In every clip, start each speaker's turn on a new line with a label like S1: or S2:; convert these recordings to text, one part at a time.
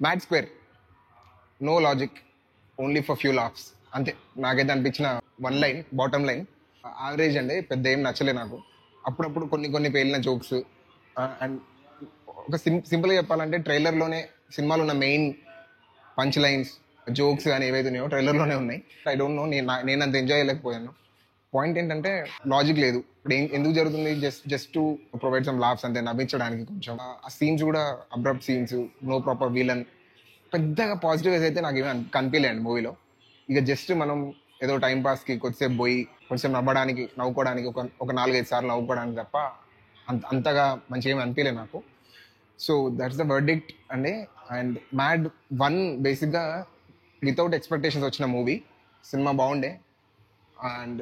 S1: Mad Square, no logic, only for few laughs అంతే. నాకైతే అనిపించిన one line, bottom line, average అండి. పెద్ద ఏం నచ్చలే నాకు. అప్పుడప్పుడు కొన్ని పేలిన జోక్స్. అండ్ ఒక సింపుల్గా చెప్పాలంటే ట్రైలర్లోనే సినిమాలో ఉన్న మెయిన్ పంచ్ లైన్స్, జోక్స్ కానీ ఏవైతే ఉన్నాయో ట్రైలర్లోనే ఉన్నాయి. ఐ డోంట్ నో, నేను అంత ఎంజాయ్ చేయలేకపోయాను. పాయింట్ ఏంటంటే లాజిక్ లేదు. ఇప్పుడు ఎందుకు జరుగుతుంది, just to provide some laughs అంతే, నవ్వించడానికి. కొంచెం ఆ సీన్స్ కూడా abrupt scenes, no proper villain, పెద్దగా పాజిటివ్స్ అయితే నాకు ఏమీ కనిపించలేండి మూవీలో. ఇక జస్ట్ మనం ఏదో టైం పాస్కి కొద్దిసేపు పోయి కొంచెం నవ్వుకోవడానికి ఒక 4-5 సార్లు నవ్వుకోవడానికి తప్ప అంతగా మంచిగా ఏమి అనిపించలేదు నాకు. సో దట్స్ ద వర్డిక్ట్ అండి. అండ్ మ్యాడ్ 1 బేసిక్గా వితౌట్ ఎక్స్పెక్టేషన్స్ వచ్చిన మూవీ. సినిమా బాగుండే. అండ్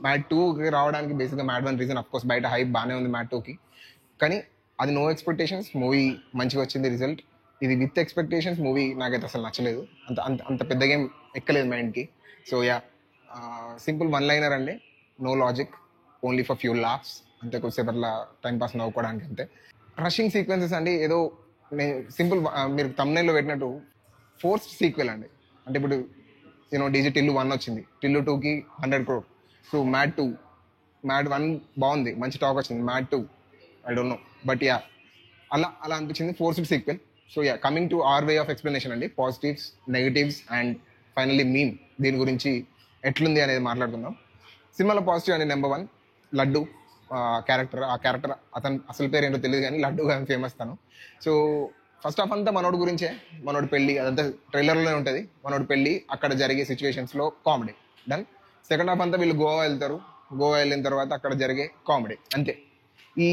S1: మ్యాడ్ 2కి రావడానికి బేసిక్గా మ్యాడ్ 1 రీజన్, అఫ్కోర్స్ బయట హైప్ బాగానే ఉంది మ్యాడ్ 2కి, కానీ అది నో ఎక్స్పెక్టేషన్స్, మూవీ మంచిగా వచ్చింది రిజల్ట్. ఇది విత్ ఎక్స్పెక్టేషన్స్ మూవీ నాకైతే అసలు నచ్చలేదు. అంత పెద్ద గేమ్ ఎక్కలేదు మైండ్కి. So yeah, simple one liner అండి. No logic, only for few laughs అంతే. కొద్దిసేపు అట్లా టైం పాస్ నవ్వుకోవడానికి అంతే. రషింగ్ సీక్వెన్సెస్ అండి, ఏదో సింపుల్ మీరు thumbnail లో పెట్టినట్టు ఫోర్స్డ్ సీక్వెల్ అండి. అంటే ఇప్పుడు డీజే టిల్లు 1 వచ్చింది, టిల్లు 2కి 100 crore. సో మ్యాడ్ 1 బాగుంది, మంచి టాక్ వచ్చింది. Mad 2 I don't know, but yeah అలా అనిపించింది forced sequel. So yeah, coming to our way of explanation అండి. Positives, negatives and finally meme, దీని గురించి ఎట్లుంది అనేది మాట్లాడుకుందాం. సినిమాలో పాజిటివ్ అండి, నెంబర్ 1 లడ్డు క్యారెక్టర్. ఆ క్యారెక్టర్ అతను అసలు పేరు ఏంటో తెలియదు కానీ లడ్డు కానీ ఫేమస్ తను. సో ఫస్ట్ హాఫ్ అంతా మనోడి గురించే, మనోడి పెళ్ళి, అదంతా ట్రైలర్లోనే ఉంటుంది. మనోడి పెళ్ళి, అక్కడ జరిగే సిచ్యువేషన్స్లో కామెడీ డన్. సెకండ్ హాఫ్ అంతా వీళ్ళు గోవా వెళ్తారు. గోవా వెళ్ళిన తర్వాత అక్కడ జరిగే కామెడీ అంతే. ఈ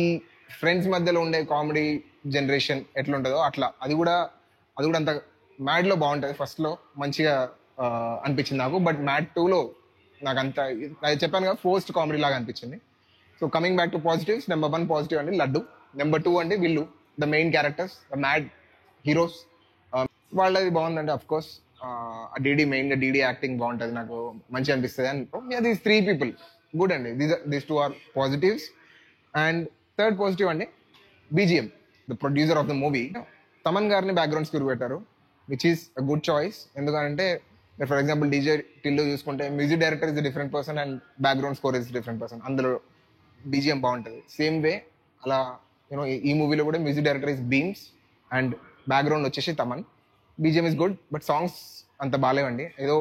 S1: ఫ్రెండ్స్ మధ్యలో ఉండే కామెడీ జనరేషన్ ఎట్లుంటుందో అట్లా అది కూడా అంత మ్యాడ్లో బాగుంటుంది. ఫస్ట్లో మంచిగా అనిపించింది నాకు. బట్ మ్యాడ్ 2లో నాకు అంత, అది చెప్పాను కదా, ఫోర్స్డ్ కామెడీ లాగా అనిపించింది. So coming back to positives, number 1 positive అండి లడ్డు. నెంబర్ 2 అండి వీళ్ళు, the main characters, the mad heroes. వాళ్ళది బాగుందండి. అఫ్ కోర్స్ మెయిన్గా డీడీ యాక్టింగ్ బాగుంటుంది, నాకు మంచిగా అనిపిస్తుంది. అండ్ దీస్ 3 people గుడ్ అండి. These 2 are positives. And third positive అండి BGM, the producer of the movie. Thaman గారిని బ్యాక్గ్రౌండ్ స్కోర్ పెట్టారు, which is a good choice. ఎందుకంటే ఫర్ ఎగ్జాంపుల్ డీజే టిల్లు చూసుకుంటే music director is different person and background score is different person. అందులో BGM బాగుంటుంది. Same way అలా ఈ మూవీలో కూడా music director is Bheems and background వచ్చేసి Thaman. BGM is good, but songs అంత బాగాలేవండి. ఏదో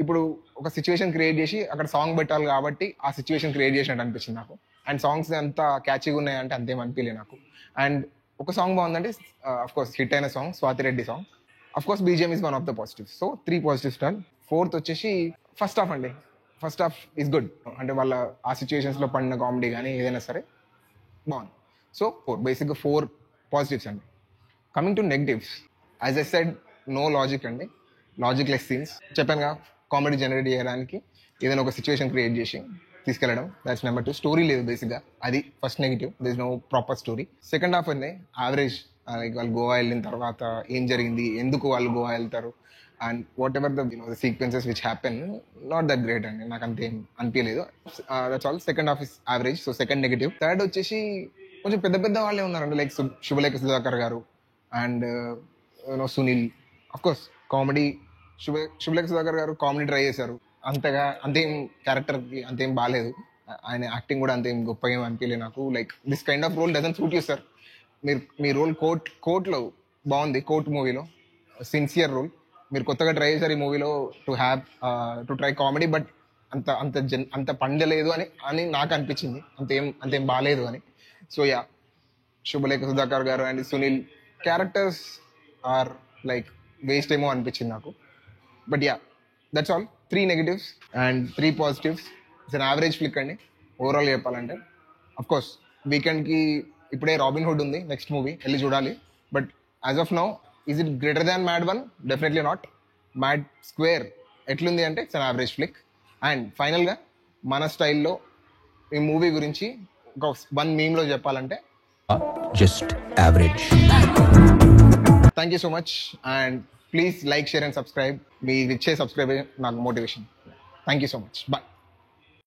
S1: ఇప్పుడు ఒక సిచ్యువేషన్ క్రియేట్ చేసి అక్కడ సాంగ్ పెట్టాలి కాబట్టి ఆ సిచ్యువేషన్ క్రియేట్ చేసినట్టు అనిపించింది నాకు. అండ్ సాంగ్స్ అంత క్యాచీగా ఉన్నాయంటే అంతేం అనిపించలేదు నాకు. అండ్ ఒక సాంగ్ బాగుందంటే అఫ్ కోర్స్ హిట్ అయిన song Swathi Reddy song. Of course BGM is one of the positives. So 3 positives turn. Fourth వచ్చేసి ఫస్ట్ హాఫ్ అండి. First half is good. అంటే వాళ్ళ ఆ సిచ్యువేషన్స్లో పడిన కామెడీ కానీ ఏదైనా సరే బాగుంది. సో బేసిక్గా 4 పాజిటివ్స్ అండి. Coming to negatives, as I said, no logic అండి. Logic less scenes. చెప్పానుగా, కామెడీ జనరేట్ చేయడానికి ఏదైనా ఒక సిచ్యువేషన్ క్రియేట్ చేసి తీసుకెళ్ళడం, దాట్స్ నెంబర్ 2. స్టోరీ లేదు బేసిక్గా, అది first negative. There is no proper story. Second half అండి యావరేజ్. లైక్ వాళ్ళు గోవా వెళ్ళిన తర్వాత ఏం జరిగింది, ఎందుకు వాళ్ళు గోవా వెళ్తారు, and what ever the sequences which happen, not that great అండి. నాకు అంతేం అనిపించలేదు. That's all. Second half is average. So second negative. Third వచ్చేసి కొంచెం పెద్ద వాళ్ళే ఉన్నారండి, లైక్ శుభలేఖ సుధాకర్ గారు అండ్ సునీల్. అఫ్కోర్స్ కామెడీ, శుభలేఖ సుధాకర్ గారు కామెడీ ట్రై చేశారు. అంతేం క్యారెక్టర్కి అంతేం బాగాలేదు. ఆయన యాక్టింగ్ కూడా అంతేం గొప్పగా ఏం అనిపించలేదు నాకు. Like this kind of role doesn't suit you sir. మీ రోల్ కోర్ట్లో బాగుంది, కోర్ట్ మూవీలో సిన్సియర్ రోల్. మీరు కొత్తగా ట్రై చేశారు ఈ మూవీలో టు ట్రై కామెడీ, బట్ అంత పండలేదు అని నాకు అనిపించింది. అంతేం బాగాలేదు అని. సో యా, శుభలేఖ సుధాకర్ గారు and Sunil characters are like waste ఏమో అనిపించింది నాకు. But yeah, that's all. 3 negatives and 3 positives. It's an average flick అండి ఓవరాల్ చెప్పాలంటే. అఫ్ కోర్స్ వీకెండ్కి ఇప్పుడే రాబిన్ హుడ్ ఉంది, నెక్స్ట్ మూవీ వెళ్ళి చూడాలి. But as of now, is it greater than Mad 1? Definitely not. Mad Square ఎట్లుంది అంటే it's an average flick. And ఫైనల్గా మన స్టైల్లో ఈ మూవీ గురించి ఒక 1 మీమ్లో చెప్పాలంటే
S2: just average.
S1: Thank you so much. And please like, share and subscribe. మీరు ఇచ్చే సబ్స్క్రైబ్ నాకు motivation. Thank you so much. Bye.